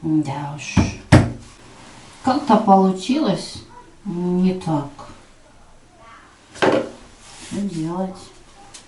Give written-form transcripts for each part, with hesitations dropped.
Да уж. Как-то получилось не так. Что делать?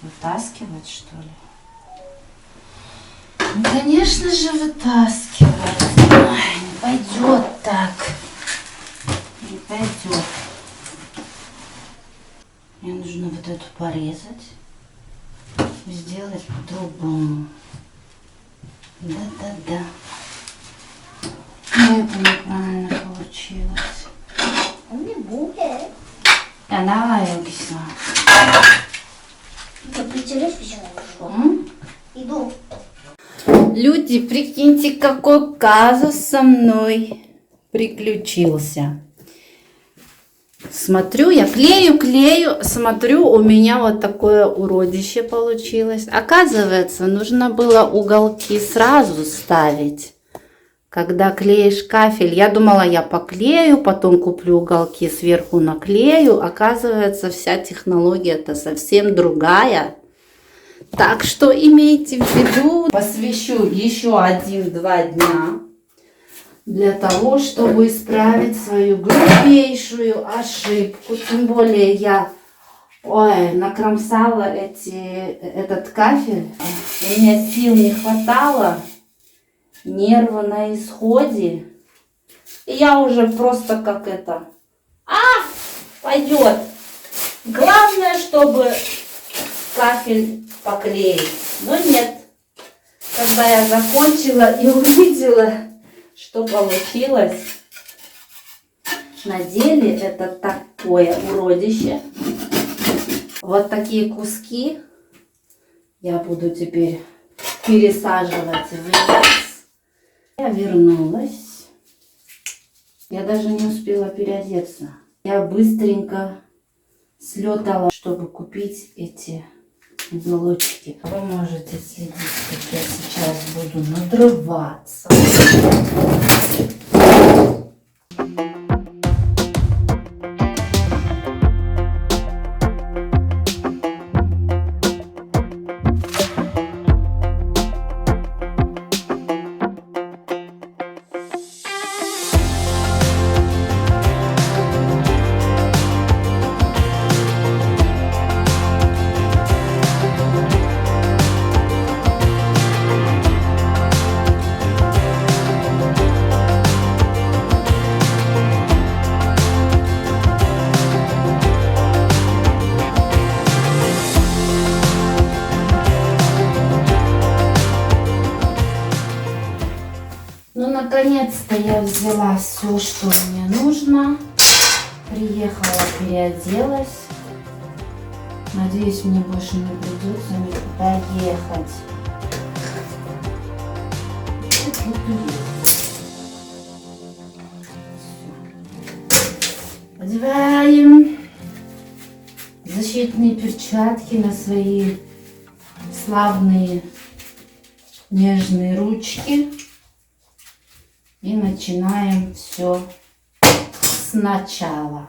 Вытаскивать, что ли? Ну, конечно же, вытаскивать. Ой, не пойдет так. Не пойдет. Мне нужно вот эту порезать. Сделать по-другому. Да-да-да. Ну, это неправильно получилось. Не будет. Давай, Югисла. Ты притянешь сейчас? Иду. Люди, прикиньте, какой казус со мной приключился. Смотрю, я клею, смотрю, у меня вот такое уродище получилось. Оказывается, нужно было уголки сразу ставить. Когда клеишь кафель, я думала, я поклею, потом куплю уголки, сверху наклею. Оказывается, вся технология-то совсем другая. Так что имейте в виду, посвящу еще 1-2 дня для того, чтобы исправить свою грубейшую ошибку. Тем более я накромсала этот кафель. У меня сил не хватало, нервы на исходе. И я уже просто как это... пойдет. Главное, чтобы кафель поклеить. Но нет. Когда я закончила и увидела, что получилось, на деле это такое уродище. Вот такие куски я буду теперь пересаживать в лес. Я вернулась. Я даже не успела переодеться. Я быстренько слетала, чтобы купить эти уголочки. Вы можете следить, как я сейчас буду надрываться. Наконец-то я взяла все, что мне нужно. Приехала, переоделась. Надеюсь, мне больше не придется никуда ехать. Одеваем защитные перчатки на свои славные нежные ручки. И начинаем все сначала.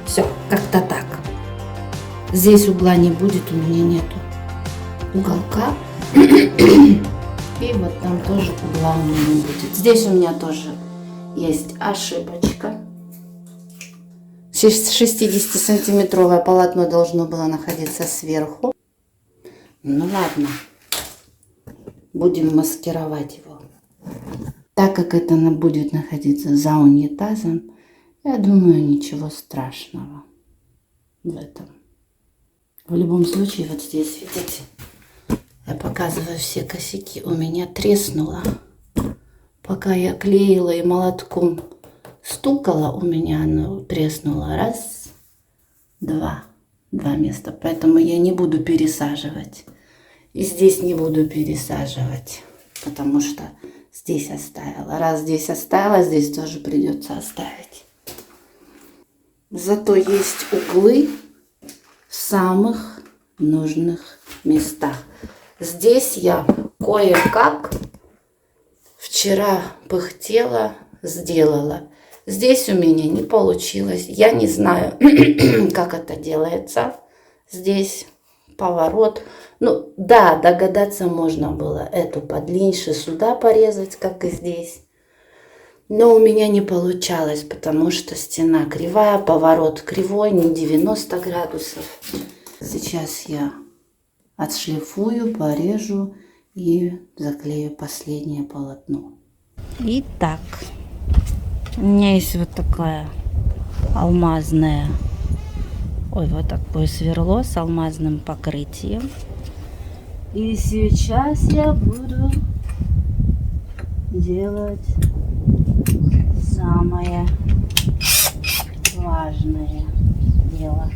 Все, как-то так. Здесь угла не будет, у меня нету уголка. И вот там тоже угла у меня не будет. Здесь у меня тоже есть ошибочка. 60-сантиметровое полотно должно было находиться сверху. Ну ладно, будем маскировать его. Так как это будет находиться за унитазом, я думаю, ничего страшного в этом. В любом случае, вот здесь, видите, я показываю все косяки. У меня треснуло. Пока я клеила и молотком стукала, у меня оно треснуло. Раз, два места. Поэтому я не буду пересаживать. И здесь не буду пересаживать, потому что здесь оставила. Раз здесь оставила, здесь тоже придется оставить. Зато есть углы, самых нужных местах. Здесь я кое-как вчера пыхтела, сделала. Здесь у меня не получилось. Я не знаю, как это делается. Здесь поворот. Ну, да, догадаться можно было эту подлиннее сюда порезать, как и здесь. Но у меня не получалось, потому что стена кривая, поворот кривой, не 90 градусов. Сейчас я отшлифую, порежу и заклею последнее полотно. Итак, у меня есть вот такая алмазная, вот такое сверло с алмазным покрытием. И сейчас я буду делать самое важное дело.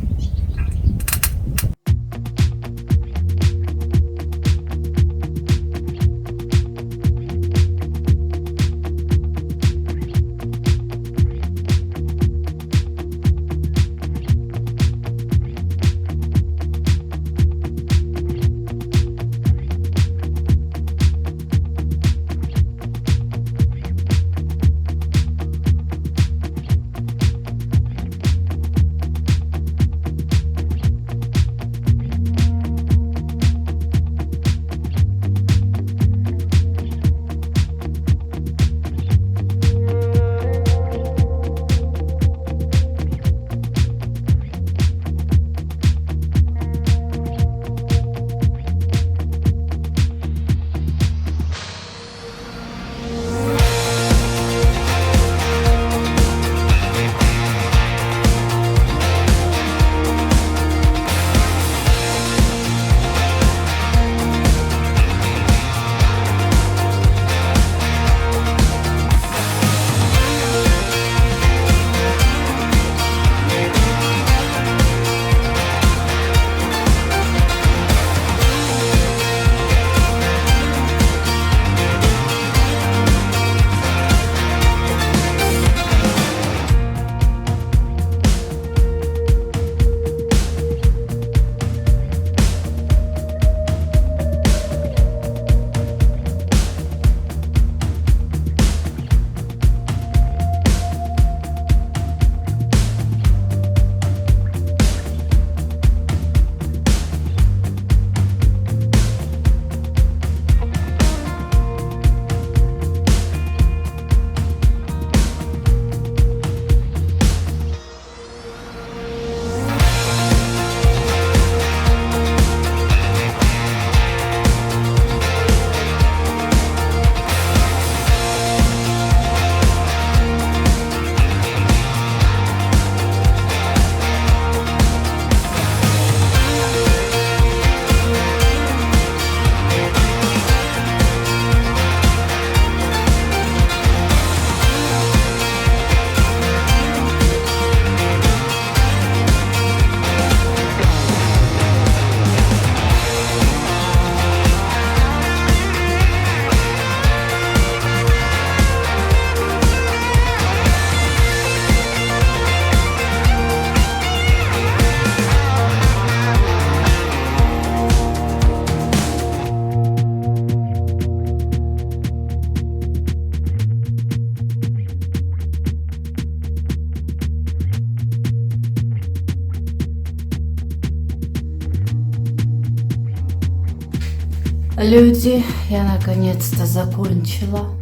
Люди, я наконец-то закончила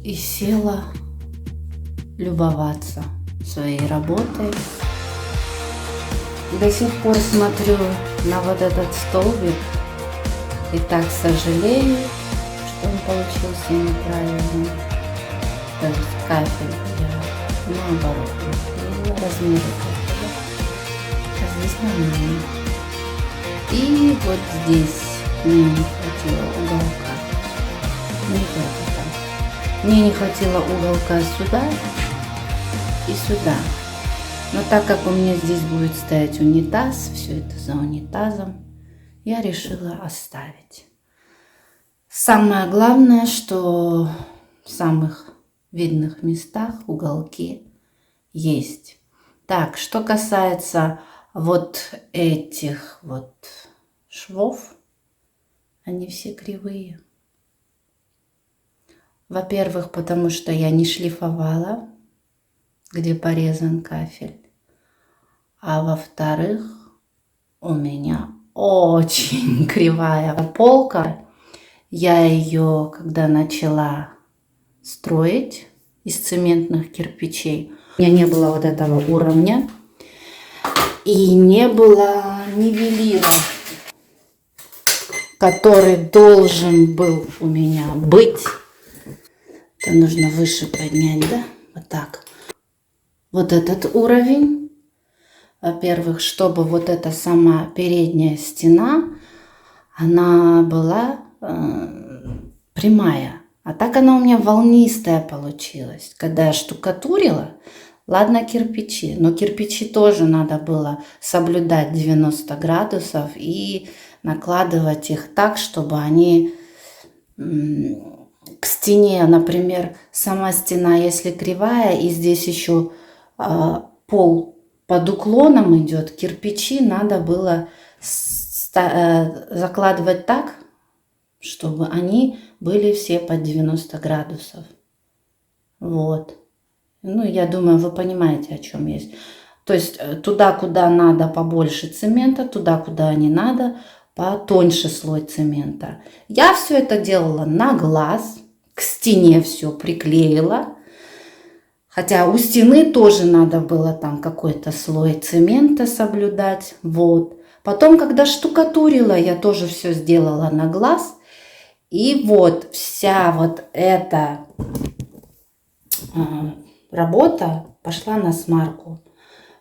и села любоваться своей работой. До сих пор смотрю на вот этот столбик и так сожалею, что он получился неправильным. То есть капель я наоборот размеры капеля, а здесь нормально. И вот здесь мне не хватило уголка. Не только там. Мне не хватило уголка сюда и сюда. Но так как у меня здесь будет стоять унитаз, все это за унитазом, я решила оставить. Самое главное, что в самых видных местах уголки есть. Так, что касается вот этих вот швов, они все кривые. Во-первых, потому что я не шлифовала, где порезан кафель. А во-вторых, у меня очень кривая полка. Я ее, когда начала строить из цементных кирпичей, у меня не было вот этого уровня и не было нивелира, который должен был у меня быть. Это нужно выше поднять, да? Вот так. Вот этот уровень. Во-первых, чтобы вот эта сама передняя стена, она была прямая. А так она у меня волнистая получилась. Когда я штукатурила, ладно кирпичи, но кирпичи тоже надо было соблюдать 90 градусов и накладывать их так, чтобы они к стене, например, сама стена, если кривая, и здесь еще пол под уклоном идет, кирпичи надо было закладывать так, чтобы они были все под 90 градусов. Вот. Ну, я думаю, вы понимаете, о чем есть. То есть туда, куда надо побольше цемента, туда, куда не надо, потоньше слой цемента. Я все это делала на глаз, к стене все приклеила. Хотя у стены тоже надо было там какой-то слой цемента соблюдать. Вот. Потом, когда штукатурила, я тоже все сделала на глаз. И вот вся вот эта работа пошла на смарку.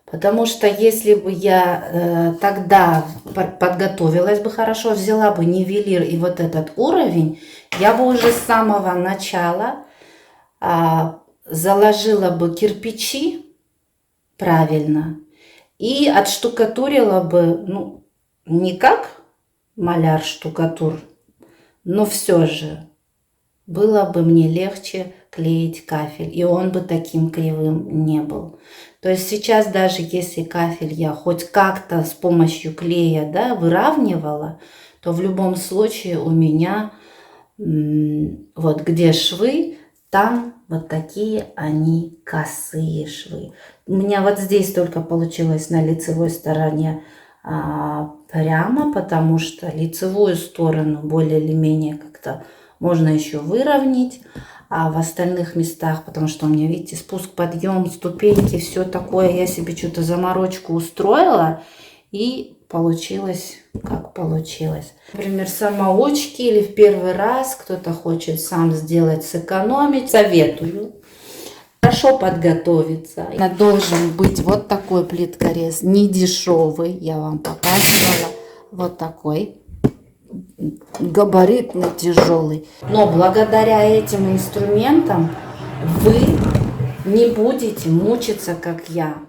Потому что если бы я тогда подготовилась бы хорошо, взяла бы нивелир и вот этот уровень, я бы уже с самого начала заложила бы кирпичи правильно и отштукатурила бы, ну, не как маляр-штукатур, но все же было бы мне легче клеить кафель, и он бы таким кривым не был. То есть сейчас даже если кафель я хоть как-то с помощью клея, да, выравнивала, то в любом случае у меня вот где швы, там вот такие они косые швы. У меня вот здесь только получилось на лицевой стороне прямо, потому что лицевую сторону более или менее как-то можно еще выровнять, а в остальных местах, потому что у меня, видите, спуск, подъем, ступеньки, все такое, я себе что-то заморочку устроила, и получилось, как получилось. Например, самоучки или в первый раз кто-то хочет сам сделать, сэкономить, советую хорошо подготовиться. Должен быть вот такой плиткорез, не дешевый, я вам показывала, вот такой, габаритно тяжелый. Но благодаря этим инструментам вы не будете мучиться, как я.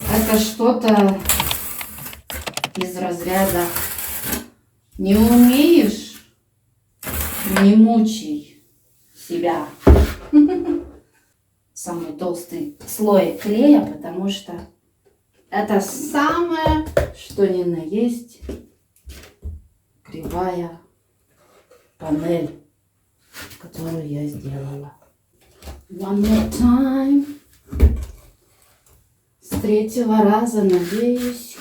Это что-то из разряда не умеешь, не мучай себя. Самый толстый слой клея, потому что это самое, что ни на есть, кривая панель, которую я сделала. One more time. С третьего раза, надеюсь.